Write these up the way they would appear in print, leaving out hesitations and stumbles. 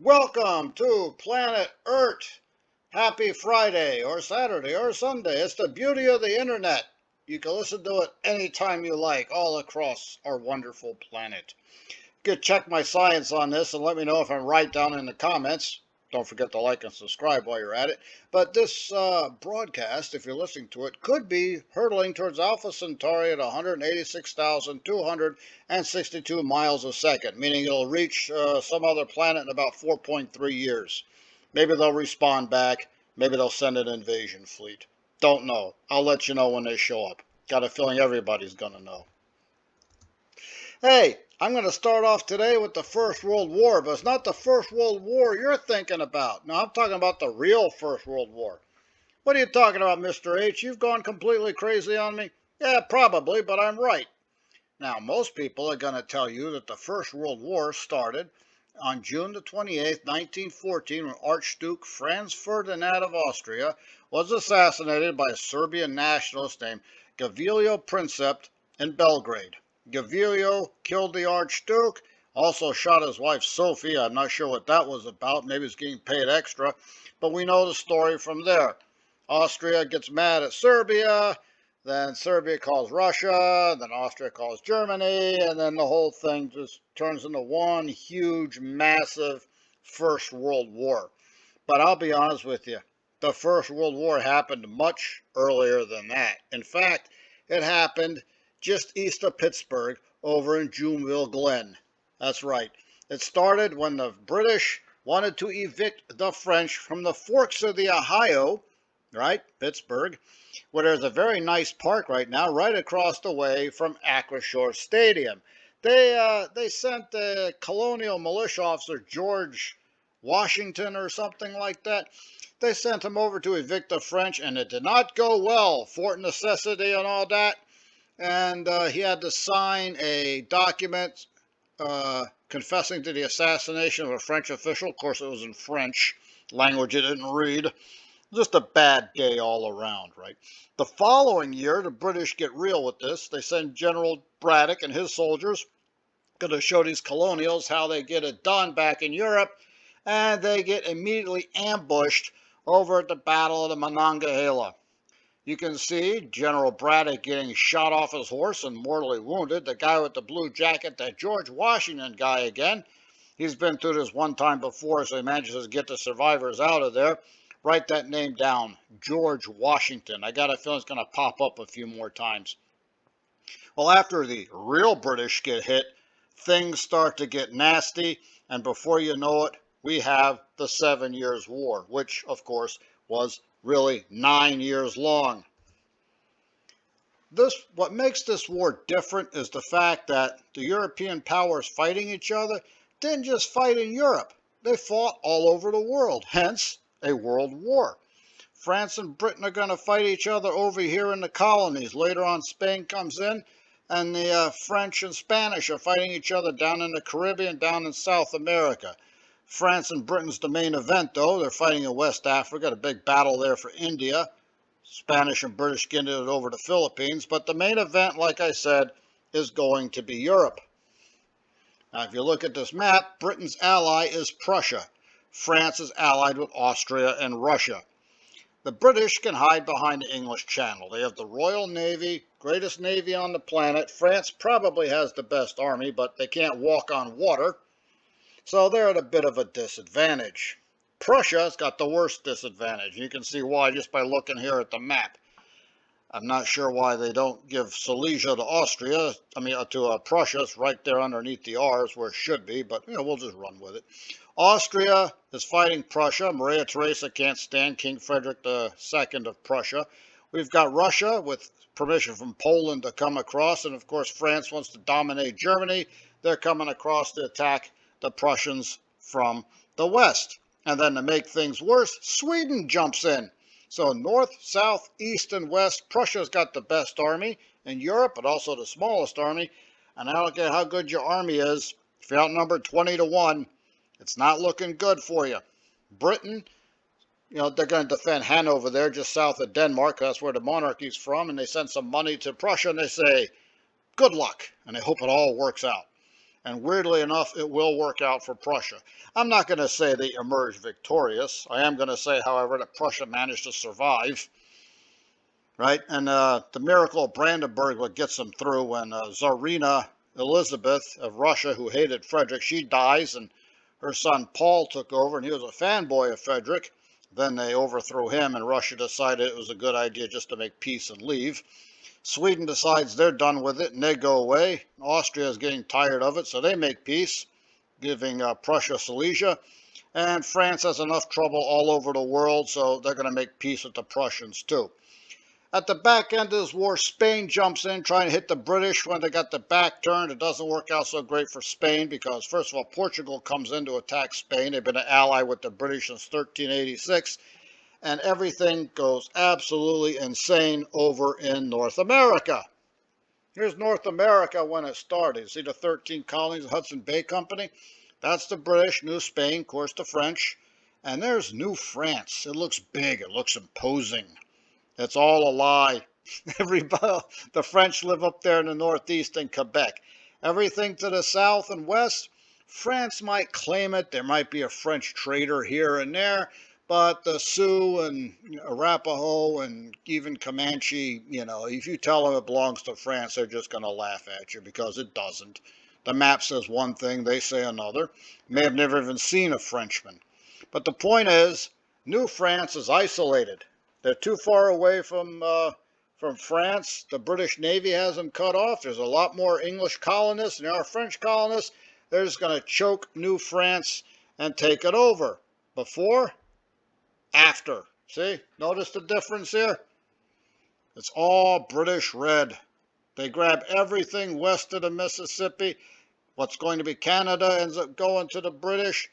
Welcome to Planet Earth. Happy Friday or Saturday or Sunday. It's the beauty of the internet. You can listen to it anytime you like, all across our wonderful planet. You can check my science on this and let me know if I'm right down in the comments. Don't forget to like and subscribe while you're at it. But this broadcast, if you're listening to it, could be hurtling towards Alpha Centauri at 186,262 miles a second, meaning it'll reach some other planet in about 4.3 years. Maybe they'll respawn back. Maybe they'll send an invasion fleet. Don't know. I'll let you know when they show up. Got a feeling everybody's going to know. Hey, I'm going to start off today with the First World War, but it's not the First World War you're thinking about. No, I'm talking about the real First World War. What are you talking about, Mr. H? You've gone completely crazy on me? Yeah, probably, but I'm right. Now, most people are going to tell you that the First World War started on June the 28th, 1914, when Archduke Franz Ferdinand of Austria was assassinated by a Serbian nationalist named Gavrilo Princip in Belgrade. Gavrilo killed the Archduke, also shot his wife Sophie. I'm not sure what that was about. Maybe he's getting paid extra, but we know the story from there. Austria gets mad at Serbia, then Serbia calls Russia, then Austria calls Germany, and then the whole thing just turns into one huge, massive First World War. But I'll be honest with you, the First World War happened much earlier than that. In fact, it happened just east of Pittsburgh, over in Juneville Glen. That's right. It started when the British wanted to evict the French from the forks of the Ohio, right, Pittsburgh, where there's a very nice park right now, right across the way from Acrisure Stadium. They sent the colonial militia officer George Washington or something like that. They sent him over to evict the French, and it did not go well. Fort Necessity and all that. And he had to sign a document confessing to the assassination of a French official. Of course, it was in French, language he didn't read. Just a bad day all around, right? The following year, the British get real with this. They send General Braddock and his soldiers going to show these colonials how they get it done back in Europe, and they get immediately ambushed over at the Battle of the Monongahela. You can see General Braddock getting shot off his horse and mortally wounded. The guy with the blue jacket, that George Washington guy again. He's been through this one time before, so he manages to get the survivors out of there. Write that name down, George Washington. I got a feeling it's going to pop up a few more times. Well, after the real British get hit, things start to get nasty, and before you know it, we have the 7 Years' War, which, of course, was really 9 years long. What makes this war different is the fact that the European powers fighting each other didn't just fight in Europe. They fought all over the world, hence a world war. France and Britain are going to fight each other over here in the colonies. Later on, Spain comes in, and the French and Spanish are fighting each other down in the Caribbean, down in South America. France and Britain's the main event, though. They're fighting in West Africa, a big battle there for India. Spanish and British getting it over the Philippines. But the main event, like I said, is going to be Europe. Now, if you look at this map, Britain's ally is Prussia. France is allied with Austria and Russia. The British can hide behind the English Channel. They have the Royal Navy, greatest navy on the planet. France probably has the best army, but they can't walk on water. So they're at a bit of a disadvantage. Prussia's got the worst disadvantage. You can see why just by looking here at the map. I'm not sure why they don't give Silesia to Austria. To Prussia. It's right there underneath the R's where it should be, but we'll just run with it. Austria is fighting Prussia. Maria Theresa can't stand King Frederick II of Prussia. We've got Russia with permission from Poland to come across, and of course France wants to dominate Germany. They're coming across to attack the Prussians from the west. And then to make things worse, Sweden jumps in. So north, south, east, and west, Prussia's got the best army in Europe, but also the smallest army. And I don't care how good your army is, if you're outnumbered 20-1, it's not looking good for you. Britain, they're going to defend Hanover there, just south of Denmark. That's where the monarchy's from. And they send some money to Prussia, and they say, good luck. And they hope it all works out. And weirdly enough, it will work out for Prussia. I'm not going to say they emerged victorious. I am going to say, however, that Prussia managed to survive, right? And the miracle of Brandenburg, what gets them through when Tsarina Elizabeth of Russia, who hated Frederick, she dies, and her son Paul took over, and he was a fanboy of Frederick. Then they overthrew him, and Russia decided it was a good idea just to make peace and leave. Sweden decides they're done with it, and they go away. Austria is getting tired of it, so they make peace, giving Prussia Silesia. And France has enough trouble all over the world, so they're going to make peace with the Prussians too. At the back end of this war, Spain jumps in trying to hit the British when they got the back turned. It doesn't work out so great for Spain because, first of all, Portugal comes in to attack Spain. They've been an ally with the British since 1386. And everything goes absolutely insane over in North America. Here's North America when it started. See the 13 colonies of the Hudson Bay Company? That's the British, New Spain, of course the French. And there's New France. It looks big, it looks imposing. It's all a lie. The French live up there in the Northeast in Quebec. Everything to the south and west, France might claim it. There might be a French trader here and there. But the Sioux and Arapaho and even Comanche, if you tell them it belongs to France, they're just going to laugh at you because it doesn't. The map says one thing, they say another. May have never even seen a Frenchman. But the point is, New France is isolated. They're too far away from France. The British Navy has them cut off. There's a lot more English colonists than there are French colonists. They're just going to choke New France and take it over. Before? After. See? Notice the difference here? It's all British red. They grab everything west of the Mississippi. What's going to be Canada ends up going to the British.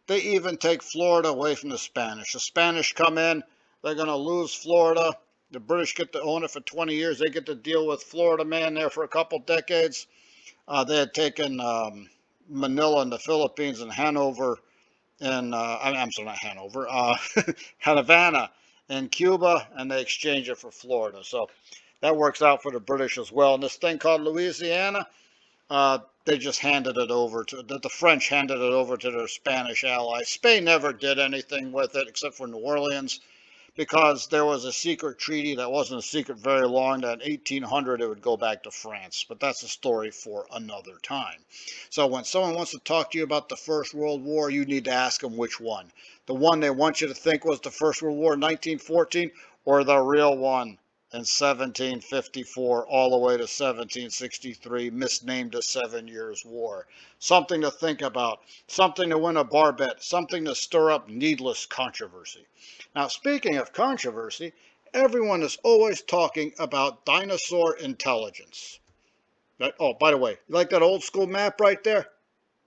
They even take Florida away from the Spanish. The Spanish come in. They're going to lose Florida. The British get to own it for 20 years. They get to deal with Florida man there for a couple decades. They had taken Manila in the Philippines and Hanover. And I'm sorry, not Hanover, Havana in Cuba, and they exchange it for Florida. So that works out for the British as well. And this thing called Louisiana, they just handed it over to, the French handed it over to their Spanish allies. Spain never did anything with it except for New Orleans, because there was a secret treaty that wasn't a secret very long, that in 1800 it would go back to France. But that's a story for another time. So when someone wants to talk to you about the First World War, you need to ask them which one. The one they want you to think was the First World War in 1914, or the real one in 1754 all the way to 1763, misnamed the 7 Years' War. Something to think about, something to win a bar bet, something to stir up needless controversy. Now, speaking of controversy, everyone is always talking about dinosaur intelligence. Oh, by the way, you like that old school map right there?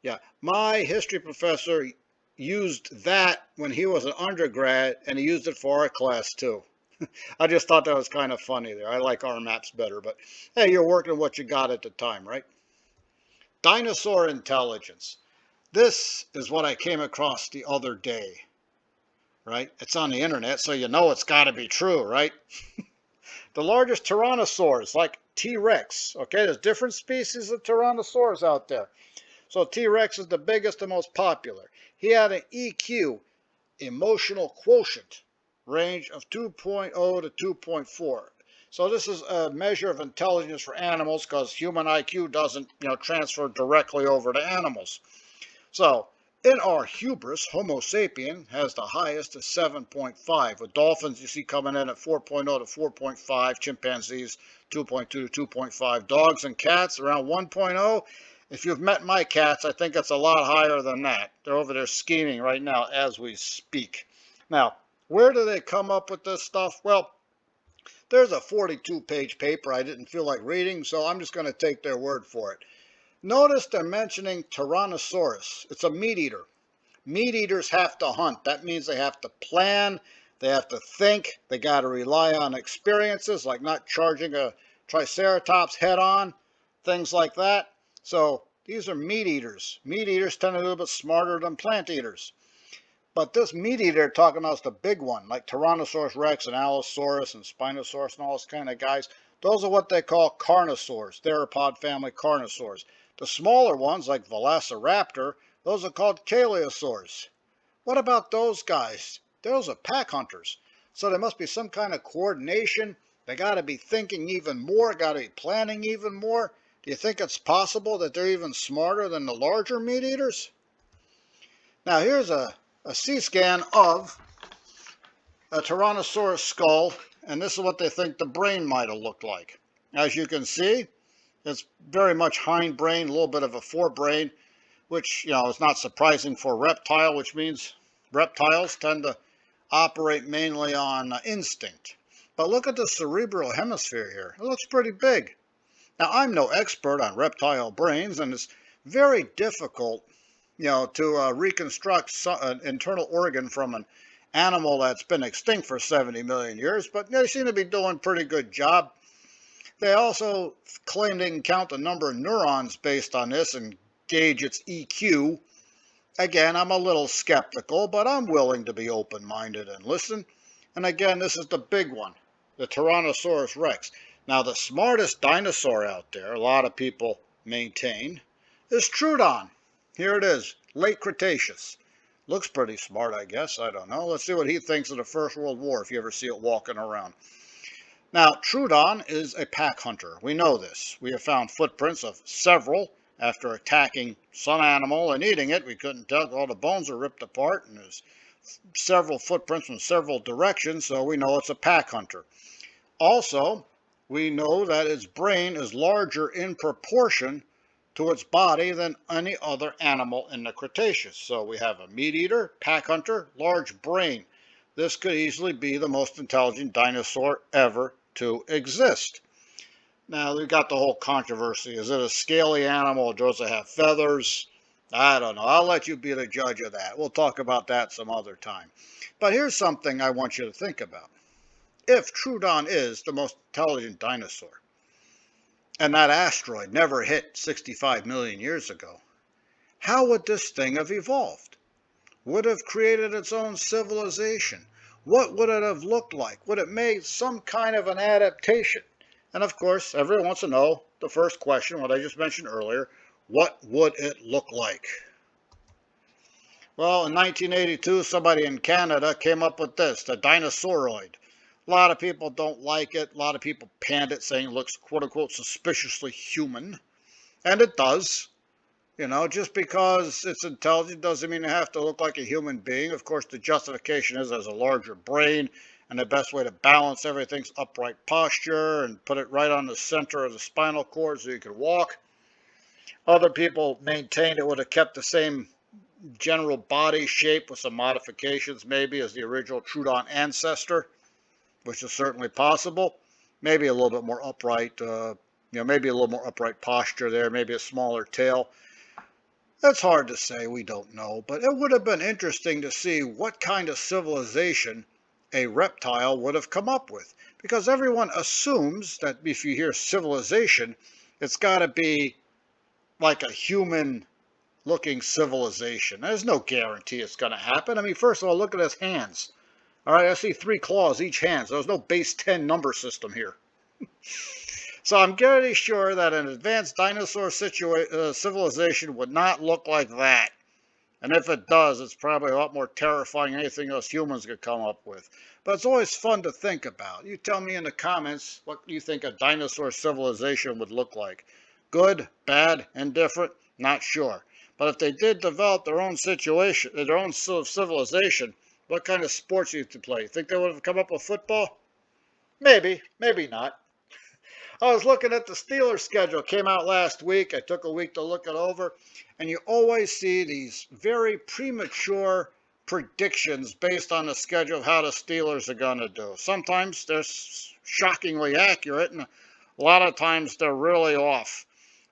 Yeah, my history professor used that when he was an undergrad, and he used it for our class too. I just thought that was kind of funny there. I like our maps better, but hey, you're working what you got at the time, right? Dinosaur intelligence. This is what I came across the other day, right? It's on the internet, so you know it's got to be true, right? The largest tyrannosaurs, like T-Rex, okay? There's different species of tyrannosaurs out there. So T-Rex is the biggest and most popular. He had an EQ, emotional quotient, range of 2.0 to 2.4. So this is a measure of intelligence for animals, because human IQ doesn't, transfer directly over to animals. So in our hubris, Homo sapien has the highest at 7.5. With dolphins, you see coming in at 4.0 to 4.5. Chimpanzees, 2.2 to 2.5. Dogs and cats around 1.0. If you've met my cats, I think it's a lot higher than that. They're over there scheming right now as we speak. Now, where do they come up with this stuff? Well, there's a 42-page paper I didn't feel like reading, so I'm just going to take their word for it. Notice they're mentioning Tyrannosaurus. It's a meat eater. Meat eaters have to hunt. That means they have to plan, they have to think, they got to rely on experiences, like not charging a triceratops head on, things like that. So these are meat eaters. Meat eaters tend to be a little bit smarter than plant eaters. But this meat eater talking about is the big one, like Tyrannosaurus rex and Allosaurus and Spinosaurus and all those kind of guys. Those are what they call carnosaurs, theropod family carnosaurs. The smaller ones, like Velociraptor, those are called chaleosaurs. What about those guys? Those are pack hunters. So there must be some kind of coordination. They got to be thinking even more, got to be planning even more. Do you think it's possible that they're even smarter than the larger meat eaters? Now here's a C scan of a Tyrannosaurus skull, and this is what they think the brain might have looked like. As you can see, it's very much hindbrain, a little bit of a forebrain, which, is not surprising for a reptile, which means reptiles tend to operate mainly on instinct. But look at the cerebral hemisphere here. It looks pretty big. Now, I'm no expert on reptile brains, and it's very difficult, to reconstruct an internal organ from an animal that's been extinct for 70 million years, but they seem to be doing a pretty good job. They also claim they can count the number of neurons based on this and gauge its EQ. Again, I'm a little skeptical, but I'm willing to be open-minded and listen. And again, this is the big one, the Tyrannosaurus rex. Now, the smartest dinosaur out there, a lot of people maintain, is Troodon. Here it is, late Cretaceous. Looks pretty smart, I guess. I don't know. Let's see what he thinks of the First World War if you ever see it walking around. Now, Troodon is a pack hunter. We know this. We have found footprints of several after attacking some animal and eating it. We couldn't tell. All the bones are ripped apart, and there's several footprints from several directions, so we know it's a pack hunter. Also, we know that its brain is larger in proportion to its body than any other animal in the Cretaceous. So we have a meat eater, pack hunter, large brain. This could easily be the most intelligent dinosaur ever to exist. Now, we've got the whole controversy. Is it a scaly animal, or does it have feathers? I don't know. I'll let you be the judge of that. We'll talk about that some other time. But here's something I want you to think about. If Troodon is the most intelligent dinosaur, and that asteroid never hit 65 million years ago, how would this thing have evolved? Would it have created its own civilization? What would it have looked like? Would it made some kind of an adaptation? And of course, everyone wants to know the first question, what I just mentioned earlier, what would it look like? Well, in 1982, somebody in Canada came up with this, the dinosauroid. A lot of people don't like it. A lot of people panned it, saying it looks, quote-unquote, suspiciously human. And it does. Just because it's intelligent doesn't mean it have to look like a human being. Of course, the justification is as a larger brain, and the best way to balance everything's upright posture and put it right on the center of the spinal cord so you can walk. Other people maintain it would have kept the same general body shape with some modifications, maybe, as the original Troodon ancestor, which is certainly possible. Maybe a little bit more upright, maybe a little more upright posture there, maybe a smaller tail. That's hard to say, we don't know, but it would have been interesting to see what kind of civilization a reptile would have come up with. Because everyone assumes that if you hear civilization, it's got to be like a human-looking civilization. There's no guarantee it's going to happen. I mean, first of all, look at his hands. All right, I see 3 claws each hand, so there's no base 10 number system here. So I'm pretty sure that an advanced dinosaur civilization would not look like that. And if it does, it's probably a lot more terrifying than anything else humans could come up with. But it's always fun to think about. You tell me in the comments what you think a dinosaur civilization would look like. Good, bad, indifferent? Not sure. But if they did develop their own situation, their own sort of civilization, what kind of sports you to play? Think they would have come up with football? Maybe, maybe not. I was looking at the Steelers schedule, came out last week. I took a week to look it over, and you always see these very premature predictions based on the schedule of how the Steelers are going to do. Sometimes they're shockingly accurate, and a lot of times they're really off.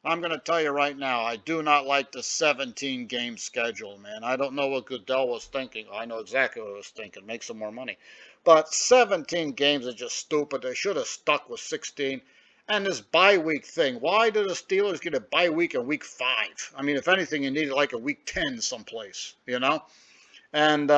I'm going to tell you right now, I do not like the 17-game schedule, man. I don't know what Goodell was thinking. I know exactly what he was thinking. Make some more money. But 17 games is just stupid. They should have stuck with 16. And this bye week thing. Why did the Steelers get a bye week in week 5? I mean, if anything, you needed like a week 10 someplace, And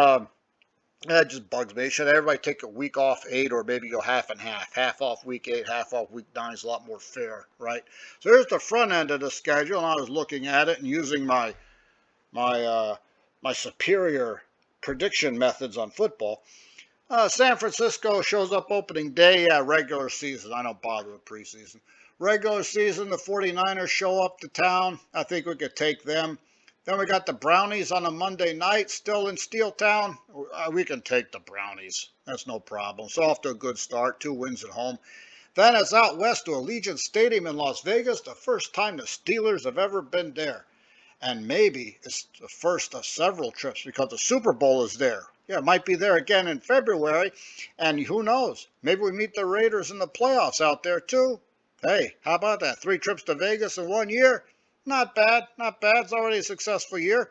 That just bugs me. Should everybody take a week off 8 or maybe go half and half? Half off week 8, half off week 9 is a lot more fair, right? So here's the front end of the schedule, and I was looking at it and using my my superior prediction methods on football. San Francisco shows up opening day, regular season. I don't bother with preseason. Regular season, the 49ers show up to town. I think we could take them. Then we got the Brownies on a Monday night, still in Steel Town. We can take the Brownies. That's no problem. So off to a good start, 2 wins at home. Then it's out west to Allegiant Stadium in Las Vegas, the first time the Steelers have ever been there. And maybe it's the first of several trips because the Super Bowl is there. Yeah, it might be there again in February. And who knows? Maybe we meet the Raiders in the playoffs out there too. Hey, how about that? 3 trips to Vegas in 1 year? Not bad, not bad. It's already a successful year.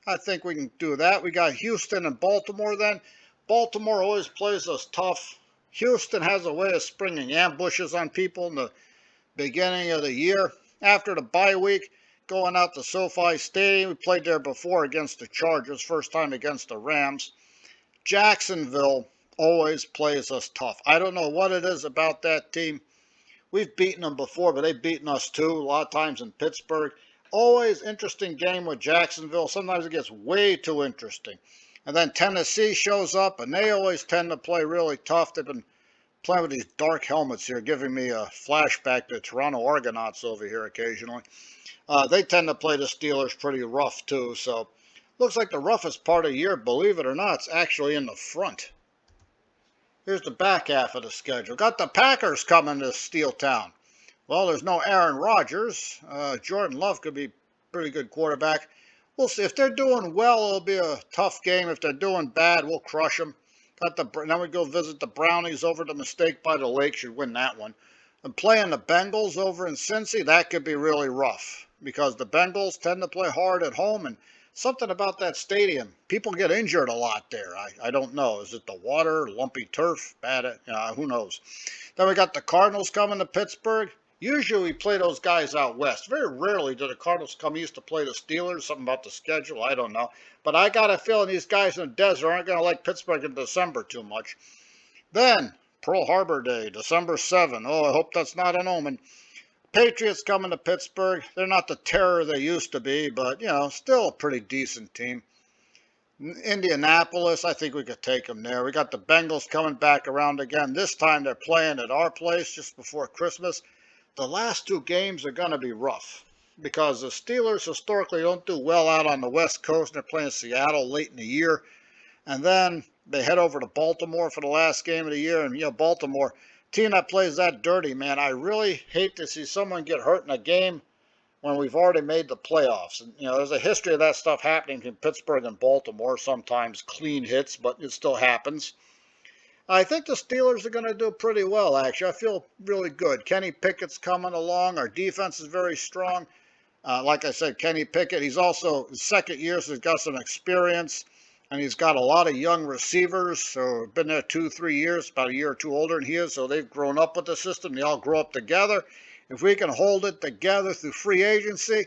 I think we can do that. We got Houston and Baltimore then. Baltimore always plays us tough. Houston has a way of springing ambushes on people in the beginning of the year. After the bye week, going out to SoFi Stadium. We played there before against the Chargers, first time against the Rams. Jacksonville always plays us tough. I don't know what it is about that team. We've beaten them before, but they've beaten us too, a lot of times in Pittsburgh. Always interesting game with Jacksonville. Sometimes it gets way too interesting. And then Tennessee shows up, and they always tend to play really tough. They've been playing with these dark helmets here, giving me a flashback to Toronto Argonauts over here occasionally. They tend to play the Steelers pretty rough too, so looks like the roughest part of the year, believe it or not, it's actually in the front. Here's the back half of the schedule. Got the Packers coming to Steel Town. Well, there's no Aaron Rodgers. Jordan Love could be a pretty good quarterback. We'll see. If they're doing well, it'll be a tough game. If they're doing bad, we'll crush them. Then we go visit the Brownies over the Mistake by the Lake. Should win that one. And playing the Bengals over in Cincy, that could be really rough because the Bengals tend to play hard at home, and something about that stadium, people get injured a lot there. I don't know. Is it the water, lumpy turf, bad? Who knows? Then we got the Cardinals coming to Pittsburgh. Usually we play those guys out west. Very rarely do the Cardinals come east to play the Steelers. Something about the schedule, I don't know. But I got a feeling these guys in the desert aren't going to like Pittsburgh in December too much. Then Pearl Harbor Day, December 7. Oh, I hope that's not an omen. Patriots coming to Pittsburgh. They're not the terror they used to be, but, still a pretty decent team. Indianapolis, I think we could take them there. We got the Bengals coming back around again. This time they're playing at our place just before Christmas. The last 2 games are going to be rough because the Steelers historically don't do well out on the West Coast. They're playing Seattle late in the year. And then they head over to Baltimore for the last game of the year. And, Baltimore, team that plays that dirty, man, I really hate to see someone get hurt in a game when we've already made the playoffs. And, there's a history of that stuff happening between Pittsburgh and Baltimore, sometimes clean hits, but it still happens. I think the Steelers are going to do pretty well, actually. I feel really good. Kenny Pickett's coming along. Our defense is very strong. Like I said, Kenny Pickett, he's also his second year, so he's got some experience. And he's got a lot of young receivers, so been there 2-3 years, about a year or two older than he is, so they've grown up with the system. They all grow up together. If we can hold it together through free agency,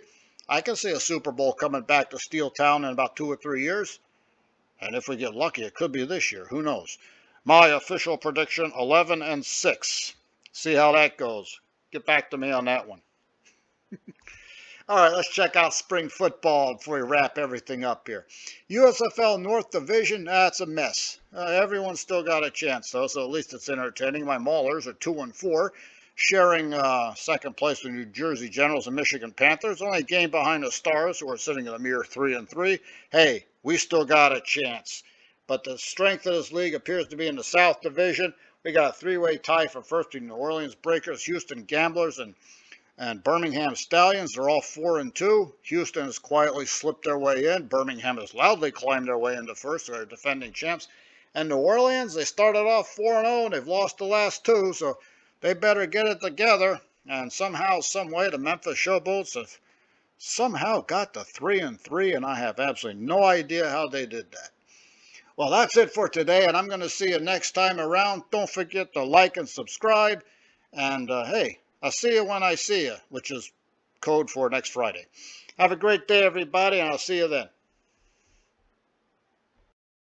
I can see a Super Bowl coming back to Steel Town in about 2 or 3 years. And if we get lucky, it could be this year. Who knows? My official prediction, 11-6. See how that goes. Get back to me on that one. All right, let's check out spring football before we wrap everything up here. USFL North Division, that's a mess. Everyone's still got a chance, though, so at least it's entertaining. My Maulers are 2-4, sharing second place with New Jersey Generals and Michigan Panthers. Only a game behind the Stars, who are sitting at a mere 3-3. Hey, we still got a chance. But the strength of this league appears to be in the South Division. We got a 3-way tie for first between New Orleans Breakers, Houston Gamblers, and Birmingham Stallions. They're all 4-2. Houston has quietly slipped their way in. Birmingham has loudly climbed their way into first. They're defending champs. And New Orleans, they started off 4-0, and they've lost the last 2, so they better get it together. And somehow, some way, the Memphis Showboats have somehow got to 3-3, and I have absolutely no idea how they did that. Well, that's it for today, and I'm going to see you next time around. Don't forget to like and subscribe. And, hey, I'll see you when I see you, which is code for next Friday. Have a great day, everybody, and I'll see you then.